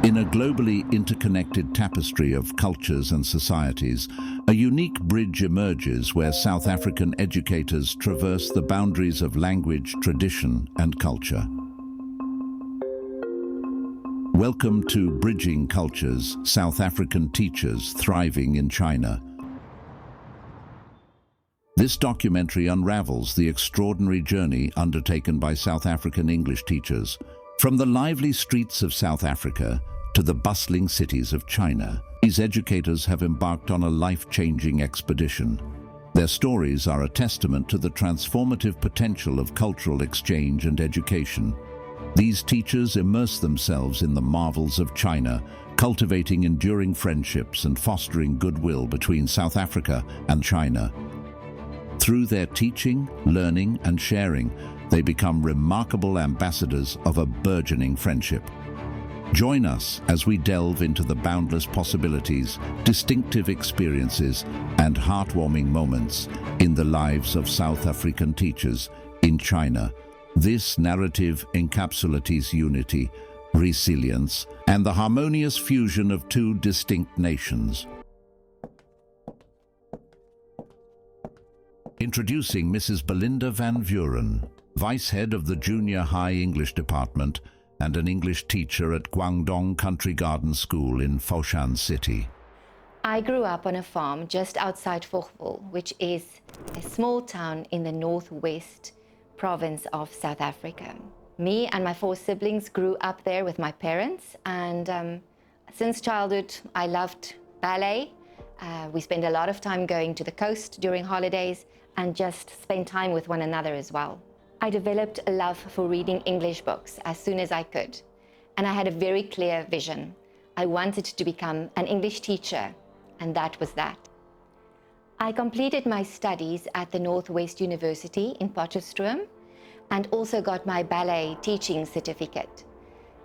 In a globally interconnected tapestry of cultures and societies, a unique bridge emerges where South African educators traverse the boundaries of language, tradition, and culture. Welcome to Bridging Cultures, South African Teachers Thriving in China. This documentary unravels the extraordinary journey undertaken by South African English teachers. From the lively streets of South Africa to the bustling cities of China, these educators have embarked on a life-changing expedition. Their stories are a testament to the transformative potential of cultural exchange and education. These teachers immerse themselves in the marvels of China, cultivating enduring friendships and fostering goodwill between South Africa and China. Through their teaching, learning, and sharing, they become remarkable ambassadors of a burgeoning friendship. Join us as we delve into the boundless possibilities, distinctive experiences, and heartwarming moments in the lives of South African teachers in China. This narrative encapsulates unity, resilience, and the harmonious fusion of two distinct nations. Introducing Mrs. Belinda Van Vuren, Vice Head of the Junior High English Department and an English teacher at Guangdong Country Garden School in Foshan City. I grew up on a farm just outside Fourville, which is a small town in the northwest province of South Africa. Me and my 4 siblings grew up there with my parents, and since childhood I loved ballet. We spent a lot of time going to the coast during holidays and just spend time with one another as well. I developed a love for reading English books as soon as I could, and I had a very clear vision. I wanted to become an English teacher, and that was that. I completed my studies at the Northwest University in Potchefstroom and also got my ballet teaching certificate.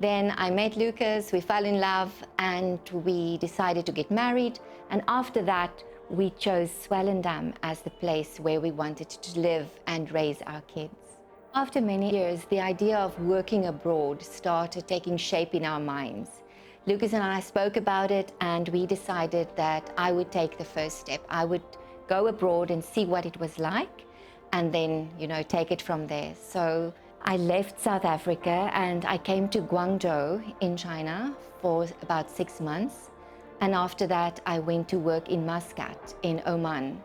Then I met Lucas, we fell in love, and we decided to get married, and after that we chose Swellendam as the place where we wanted to live and raise our kids. After many years, the idea of working abroad started taking shape in our minds. Lucas and I spoke about it, and we decided that I would take the first step. I would go abroad and see what it was like, and then, take it from there. So I left South Africa and I came to Guangzhou in China for about 6 months. And after that, I went to work in Muscat in Oman.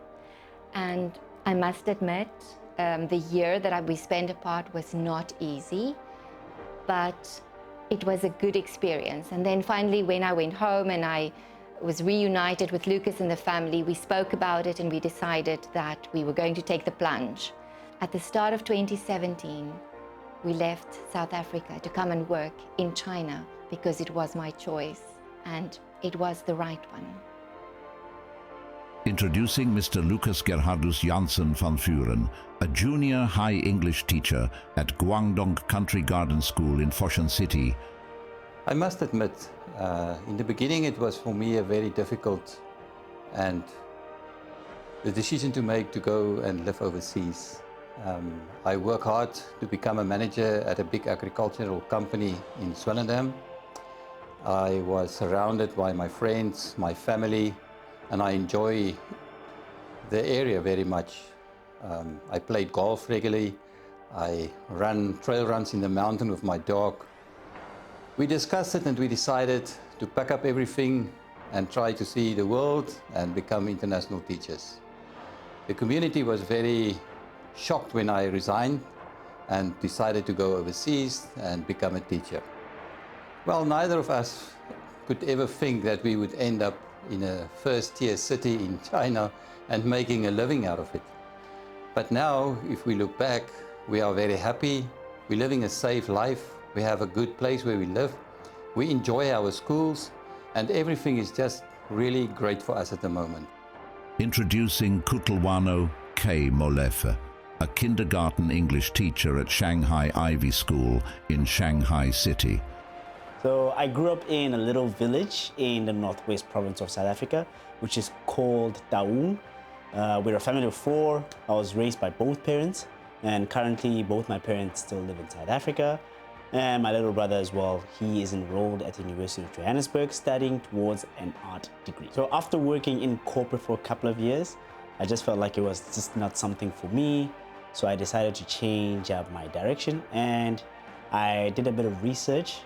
And I must admit, the year that we spent apart was not easy, but it was a good experience. And then finally, when I went home and I was reunited with Lucas and the family, we spoke about it and we decided that we were going to take the plunge. At the start of 2017, we left South Africa to come and work in China because it was my choice and it was the right one. Introducing Mr. Lucas Gerhardus Janssen van Vuren, a junior high English teacher at Guangdong Country Garden School in Foshan City. I must admit, in the beginning it was for me a very difficult and the decision to make to go and live overseas. I work hard to become a manager at a big agricultural company in Swellendam. I was surrounded by my friends, my family, and I enjoy the area very much. I played golf regularly. I ran trail runs in the mountain with my dog. We discussed it and we decided to pack up everything and try to see the world and become international teachers. The community was very shocked when I resigned and decided to go overseas and become a teacher. Well, neither of us could ever think that we would end up in a first-tier city in China and making a living out of it. But now, if we look back, we are very happy. We're living a safe life. We have a good place where we live. We enjoy our schools, and everything is just really great for us at the moment. Introducing Kutlwano K. Molefe, a kindergarten English teacher at Shanghai Ivy School in Shanghai City. So I grew up in a little village in the northwest province of South Africa, which is called Taung. We're a family of 4. I was raised by both parents, and currently both my parents still live in South Africa. And my little brother as well, he is enrolled at the University of Johannesburg studying towards an art degree. So after working in corporate for a couple of years, I just felt like it was just not something for me. So I decided to change up my direction, and I did a bit of research,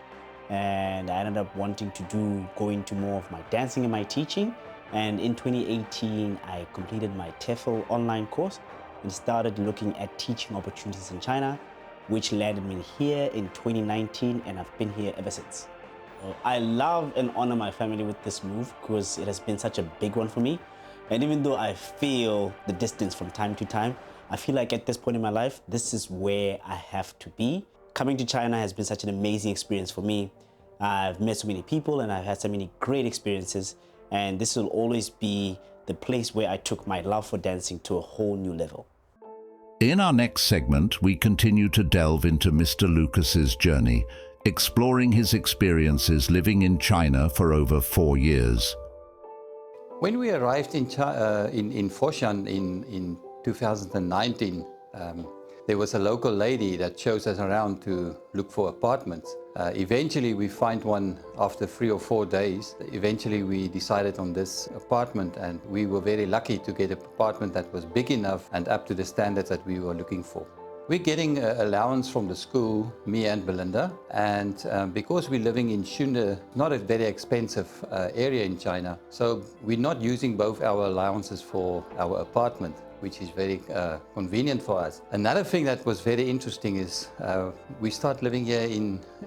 and I ended up wanting to go into more of my dancing and my teaching. And in 2018, I completed my TEFL online course and started looking at teaching opportunities in China, which landed me here in 2019, and I've been here ever since. I love and honor my family with this move because it has been such a big one for me. And even though I feel the distance from time to time, I feel like at this point in my life, this is where I have to be. Coming to China has been such an amazing experience for me. I've met so many people and I've had so many great experiences, and this will always be the place where I took my love for dancing to a whole new level. In our next segment, we continue to delve into Mr. Lucas's journey, exploring his experiences living in China for over 4 years. When we arrived in Foshan in 2019, there was a local lady that shows us around to look for apartments. Eventually we find one after 3 or 4 days. Eventually we decided on this apartment, and we were very lucky to get an apartment that was big enough and up to the standards that we were looking for. We're getting allowance from the school, me and Belinda, and because we're living in Shunde, not a very expensive area in China, so we're not using both our allowances for our apartment, which is very convenient for us. Another thing that was very interesting is we started living here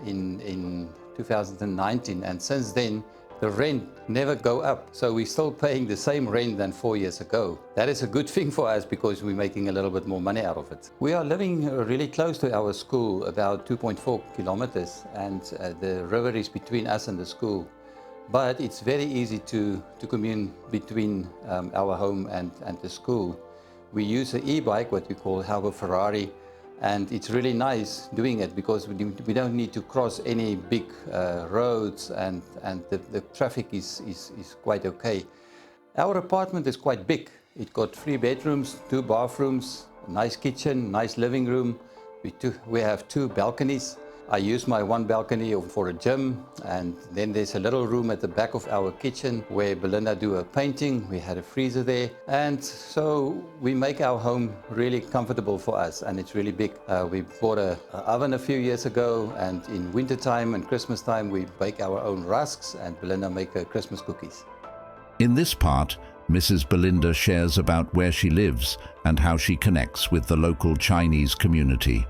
in 2019, and since then the rent never go up. So we're still paying the same rent than 4 years ago. That is a good thing for us because we're making a little bit more money out of it. We are living really close to our school, about 2.4 kilometers, and the river is between us and the school. But it's very easy to commute between our home and the school. We use an e-bike, what we call Harbour Ferrari, and it's really nice doing it because we don't need to cross any big roads, and the traffic is quite okay. Our apartment is quite big. It's got 3 bedrooms, 2 bathrooms, a nice kitchen, nice living room. We have 2 balconies. I use my one balcony for a gym, and then there's a little room at the back of our kitchen where Belinda do her painting. We had a freezer there, and so we make our home really comfortable for us, and it's really big. We bought an oven a few years ago, and in winter time and Christmas time we bake our own rusks, and Belinda make her Christmas cookies. In this part, Mrs. Belinda shares about where she lives and how she connects with the local Chinese community.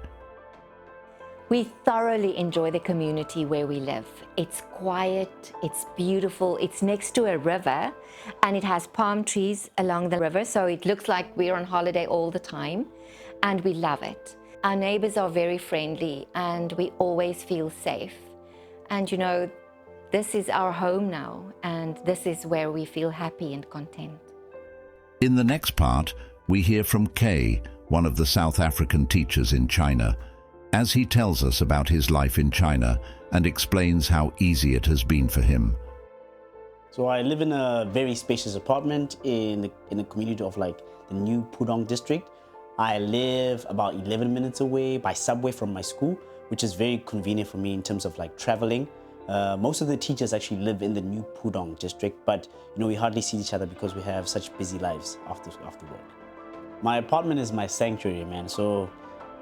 We thoroughly enjoy the community where we live. It's quiet, it's beautiful, it's next to a river, and it has palm trees along the river, so it looks like we're on holiday all the time, and we love it. Our neighbors are very friendly, and we always feel safe. And you know, this is our home now, and this is where we feel happy and content. In the next part, we hear from Kay, one of the South African teachers in China, as he tells us about his life in China and explains how easy it has been for him. So I live in a very spacious apartment in the community of like the New Pudong district. I live about 11 minutes away by subway from my school, which is very convenient for me in terms of like traveling. Most of the teachers actually live in the New Pudong district, but you know, we hardly see each other because we have such busy lives after work. My apartment is my sanctuary, man. So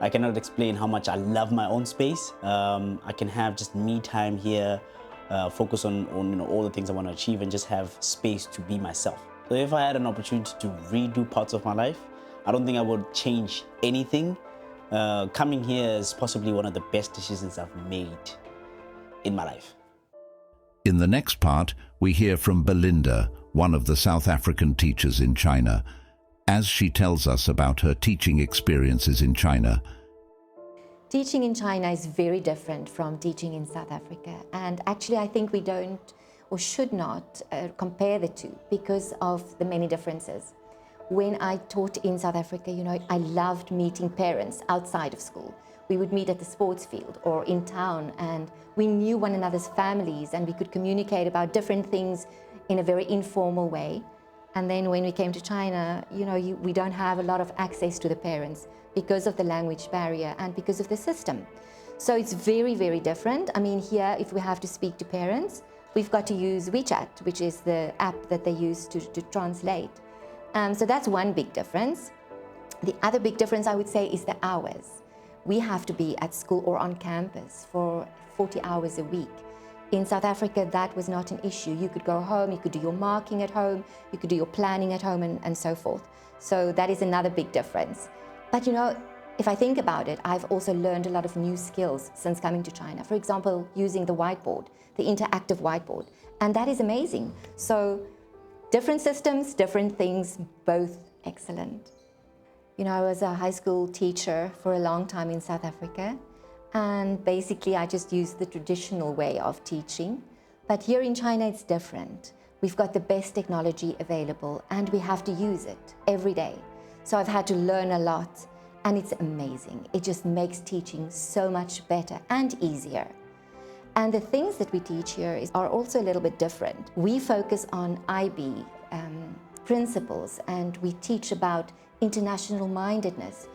I cannot explain how much I love my own space. I can have just me time here, focus on you know, all the things I want to achieve, and just have space to be myself. So if I had an opportunity to redo parts of my life, I don't think I would change anything. Coming here is possibly one of the best decisions I've made in my life. In the next part, we hear from Belinda, one of the South African teachers in China, as she tells us about her teaching experiences in China. Teaching in China is very different from teaching in South Africa. And actually, I think we don't or should not compare the two because of the many differences. When I taught in South Africa, you know, I loved meeting parents outside of school. We would meet at the sports field or in town, and we knew one another's families, and we could communicate about different things in a very informal way. And then when we came to China, you know, we don't have a lot of access to the parents because of the language barrier and because of the system. So it's very, very different. I mean, here, if we have to speak to parents, we've got to use WeChat, which is the app that they use to translate. So that's one big difference. The other big difference, I would say, is the hours. We have to be at school or on campus for 40 hours a week. In South Africa, that was not an issue. You could go home, you could do your marking at home, you could do your planning at home, and so forth. So that is another big difference. But you know, if I think about it, I've also learned a lot of new skills since coming to China. For example, using the whiteboard, the interactive whiteboard, and that is amazing. So different systems, different things, both excellent. You know, I was a high school teacher for a long time in South Africa, and basically I just used the traditional way of teaching. But here in China, it's different. We've got the best technology available, and we have to use it every day. So I've had to learn a lot, and it's amazing. It just makes teaching so much better and easier. And the things that we teach here are also a little bit different. We focus on IB principles, and we teach about international mindedness,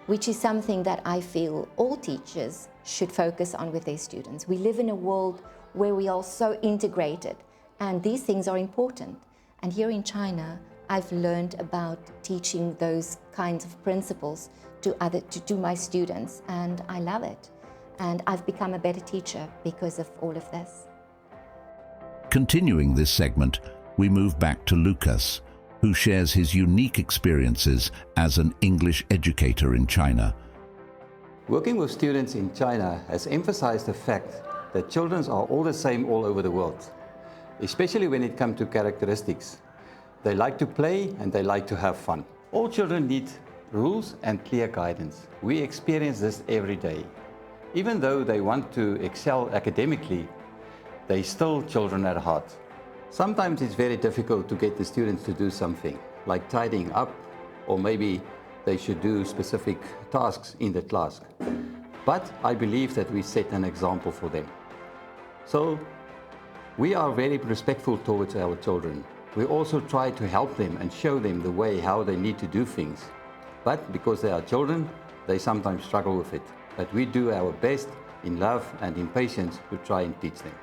which is something that I feel all teachers should focus on with their students. We live in a world where we are so integrated, and these things are important. And here in China, I've learned about teaching those kinds of principles to my students, and I love it. And I've become a better teacher because of all of this. Continuing this segment, we move back to Lucas, who shares his unique experiences as an English educator in China. Working with students in China has emphasized the fact that children are all the same all over the world, especially when it comes to characteristics. They like to play and they like to have fun. All children need rules and clear guidance. We experience this every day. Even though they want to excel academically, they're still children at heart. Sometimes it's very difficult to get the students to do something, like tidying up, or maybe they should do specific tasks in the class. But I believe that we set an example for them. So we are very respectful towards our children. We also try to help them and show them the way how they need to do things. But because they are children, they sometimes struggle with it. But we do our best in love and in patience to try and teach them.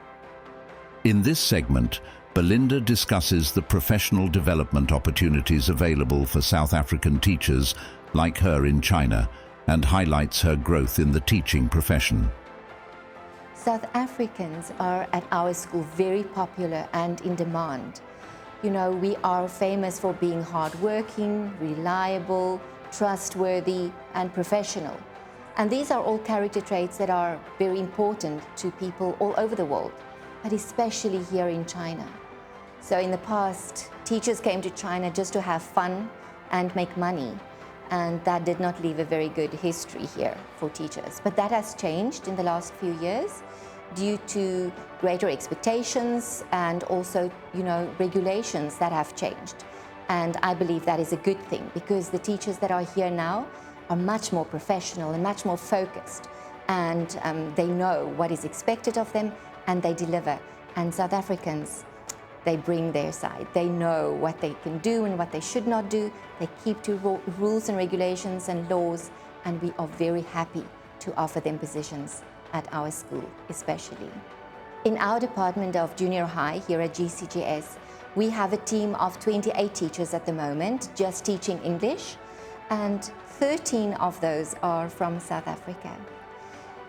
In this segment, Belinda discusses the professional development opportunities available for South African teachers like her in China, and highlights her growth in the teaching profession. South Africans are at our school very popular and in demand. You know, we are famous for being hardworking, reliable, trustworthy, and professional. And these are all character traits that are very important to people all over the world, but especially here in China. So in the past, teachers came to China just to have fun and make money, and that did not leave a very good history here for teachers. But that has changed in the last few years due to greater expectations and also, you know, regulations that have changed. And I believe that is a good thing, because the teachers that are here now are much more professional and much more focused, and they know what is expected of them, and they deliver. And South Africans, they bring their side. They know what they can do and what they should not do. They keep to rules and regulations and laws, and we are very happy to offer them positions at our school, especially. In our department of junior high here at GCGS, we have a team of 28 teachers at the moment, just teaching English, and 13 of those are from South Africa.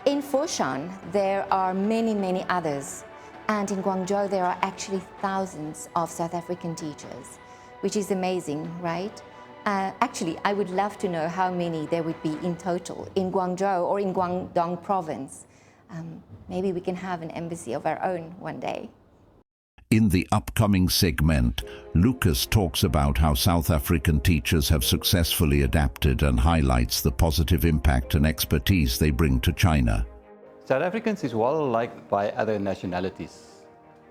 In Foshan, there are many, many others. And in Guangzhou, there are actually thousands of South African teachers, which is amazing, right? Actually, I would love to know how many there would be in total in Guangzhou or in Guangdong province. Maybe we can have an embassy of our own one day. In the upcoming segment, Lucas talks about how South African teachers have successfully adapted and highlights the positive impact and expertise they bring to China. South Africans is well liked by other nationalities.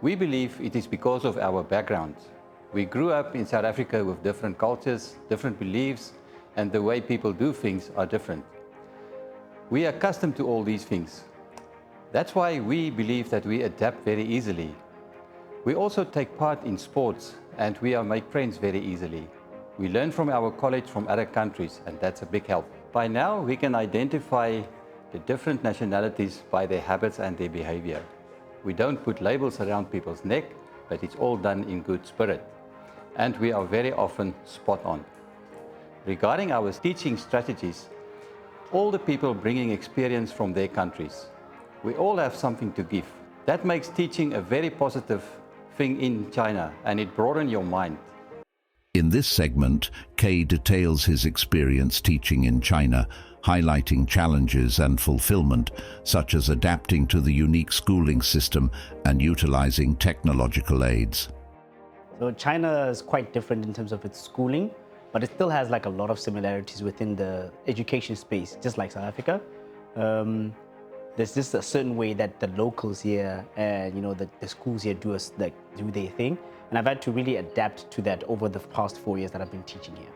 We believe it is because of our background. We grew up in South Africa with different cultures, different beliefs, and the way people do things are different. We are accustomed to all these things. That's why we believe that we adapt very easily. We also take part in sports, and we make friends very easily. We learn from our colleagues from other countries, and that's a big help. By now, we can identify the different nationalities by their habits and their behavior. We don't put labels around people's neck, but it's all done in good spirit. And we are very often spot on. Regarding our teaching strategies, all the people bringing experience from their countries. We all have something to give. That makes teaching a very positive thing in China, and it broadens your mind. In this segment, Kay details his experience teaching in China, highlighting challenges and fulfillment, such as adapting to the unique schooling system and utilizing technological aids. So China is quite different in terms of its schooling, but it still has like a lot of similarities within the education space, just like South Africa. There's just a certain way that the locals here and the schools here do their thing, and I've had to really adapt to that over the past 4 years that I've been teaching here.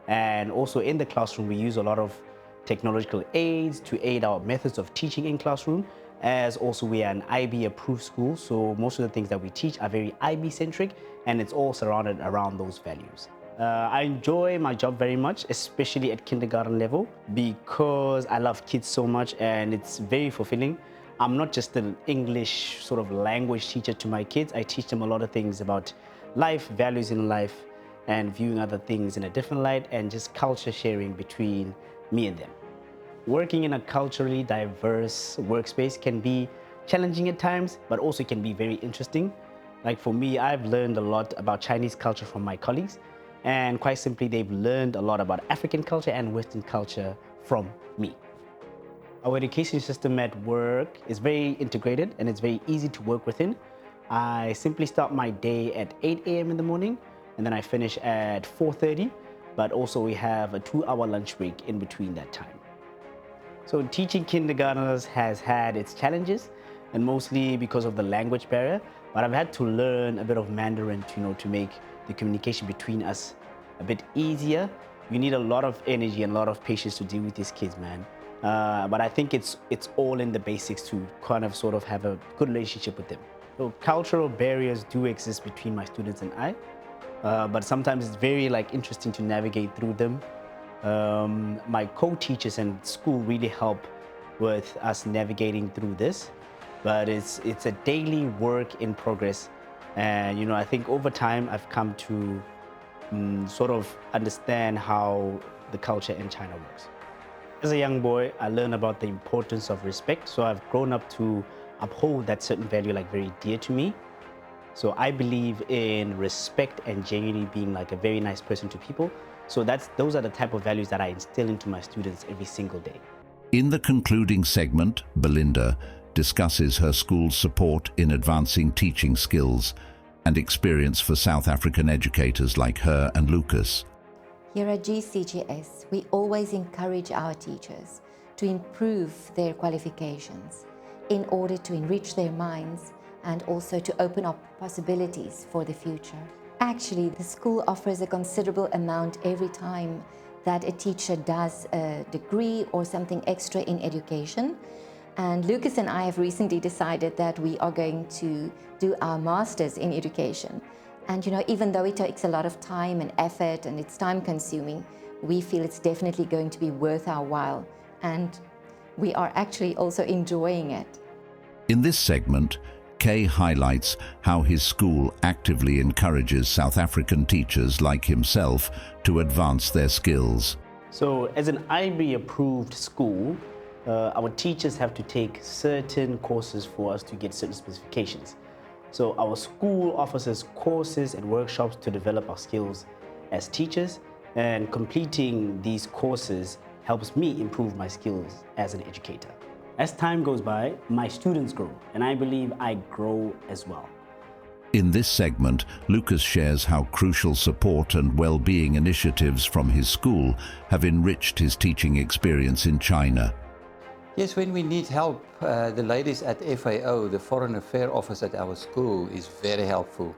And also in the classroom, we use a lot of technological aids to aid our methods of teaching in classroom, as also we are an IB approved school, so most of the things that we teach are very IB centric, and it's all surrounded around those values. I enjoy my job very much, especially at kindergarten level, because I love kids so much and it's very fulfilling. I'm not just an English sort of language teacher to my kids. I teach them a lot of things about life, values in life, and viewing other things in a different light, and just culture sharing between me and them. Working in a culturally diverse workspace can be challenging at times, but also can be very interesting. Like for me, I've learned a lot about Chinese culture from my colleagues, and quite simply, they've learned a lot about African culture and Western culture from me. Our education system at work is very integrated and it's very easy to work within. I simply start my day at 8 a.m. in the morning, and then I finish at 4:30, but also we have a 2-hour lunch break in between that time. So teaching kindergartners has had its challenges, and mostly because of the language barrier, but I've had to learn a bit of Mandarin to make the communication between us a bit easier. You need a lot of energy and a lot of patience to deal with these kids, man. But I think it's all in the basics to kind of sort of have a good relationship with them. So cultural barriers do exist between my students and I, but sometimes it's very interesting to navigate through them. My co-teachers and school really help with us navigating through this, but it's a daily work in progress. And I think over time I've come to sort of understand how the culture in China works. As a young boy, I learned about the importance of respect, so I've grown up to uphold that certain value very dear to me. So I believe in respect and genuinely being a very nice person to people. So those are the type of values that I instill into my students every single day. In the concluding segment, Belinda discusses her school's support in advancing teaching skills and experience for South African educators like her and Lucas. Here at GCGS, we always encourage our teachers to improve their qualifications in order to enrich their minds and also to open up possibilities for the future. Actually, the school offers a considerable amount every time that a teacher does a degree or something extra in education. And Lucas and I have recently decided that we are going to do our masters in education. And even though it takes a lot of time and effort and it's time consuming, we feel it's definitely going to be worth our while. And we are actually also enjoying it. In this segment, Kay highlights how his school actively encourages South African teachers like himself to advance their skills. So as an IB approved school, our teachers have to take certain courses for us to get certain specifications. So our school offers us courses and workshops to develop our skills as teachers, and completing these courses helps me improve my skills as an educator. As time goes by, my students grow, and I believe I grow as well. In this segment, Lucas shares how crucial support and well-being initiatives from his school have enriched his teaching experience in China. Yes, when we need help, the ladies at FAO, the Foreign Affairs Office at our school, is very helpful.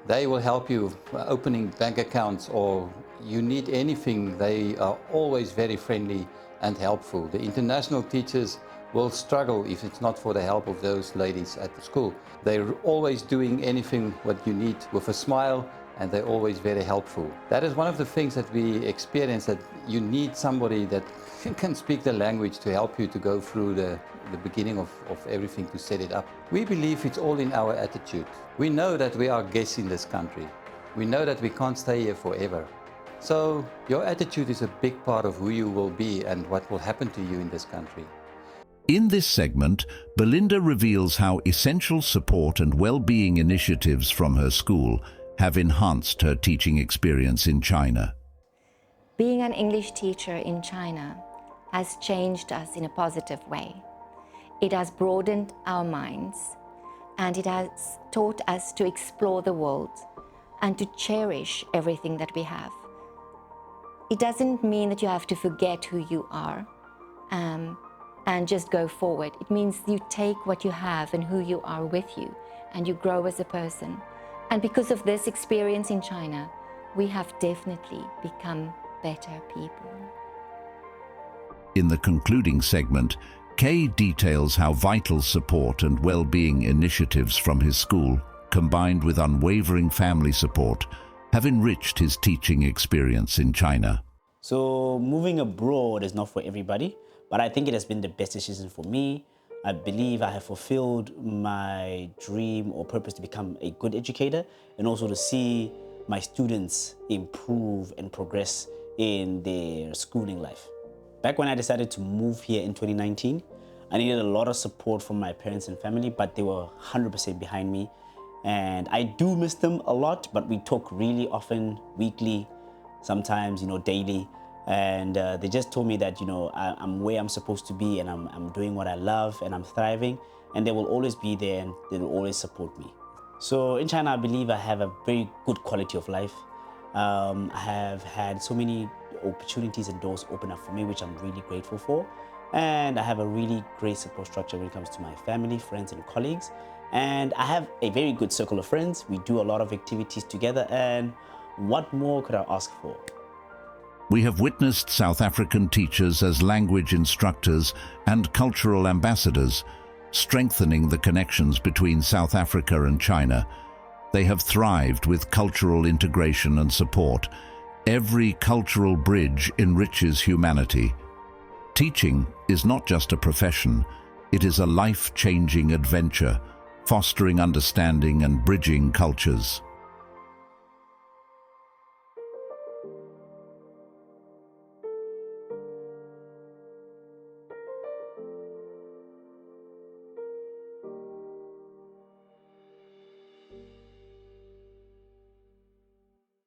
They will help you opening bank accounts, or you need anything. They are always very friendly and helpful. The international teachers will struggle if it's not for the help of those ladies at the school. They're always doing anything what you need with a smile, and they're always very helpful. That is one of the things that we experience, that you need somebody that can speak the language to help you to go through the beginning of everything to set it up. We believe it's all in our attitude. We know that we are guests in this country. We know that we can't stay here forever. So your attitude is a big part of who you will be and what will happen to you in this country. In this segment, Belinda reveals how essential support and well-being initiatives from her school have enhanced her teaching experience in China. Being an English teacher in China has changed us in a positive way. It has broadened our minds, and it has taught us to explore the world and to cherish everything that we have. It doesn't mean that you have to forget who you are and just go forward. It means you take what you have and who you are with you, and you grow as a person. And because of this experience in China, we have definitely become better people. In the concluding segment, Kay details how vital support and well-being initiatives from his school, combined with unwavering family support, have enriched his teaching experience in China. So moving abroad is not for everybody, but I think it has been the best decision for me. I believe I have fulfilled my dream or purpose to become a good educator, and also to see my students improve and progress in their schooling life. Back when I decided to move here in 2019, I needed a lot of support from my parents and family, but they were 100% behind me. And I do miss them a lot, but we talk really often, weekly, sometimes, daily. And they just told me that, I'm where I'm supposed to be, and I'm doing what I love, and I'm thriving, and they will always be there, and they will always support me. So in China, I believe I have a very good quality of life. I have had so many opportunities and doors open up for me, which I'm really grateful for. And I have a really great support structure when it comes to my family, friends, and colleagues. And I have a very good circle of friends. We do a lot of activities together, and what more could I ask for? We have witnessed South African teachers as language instructors and cultural ambassadors, strengthening the connections between South Africa and China. They have thrived with cultural integration and support. Every cultural bridge enriches humanity. Teaching is not just a profession, it is a life-changing adventure, fostering understanding and bridging cultures.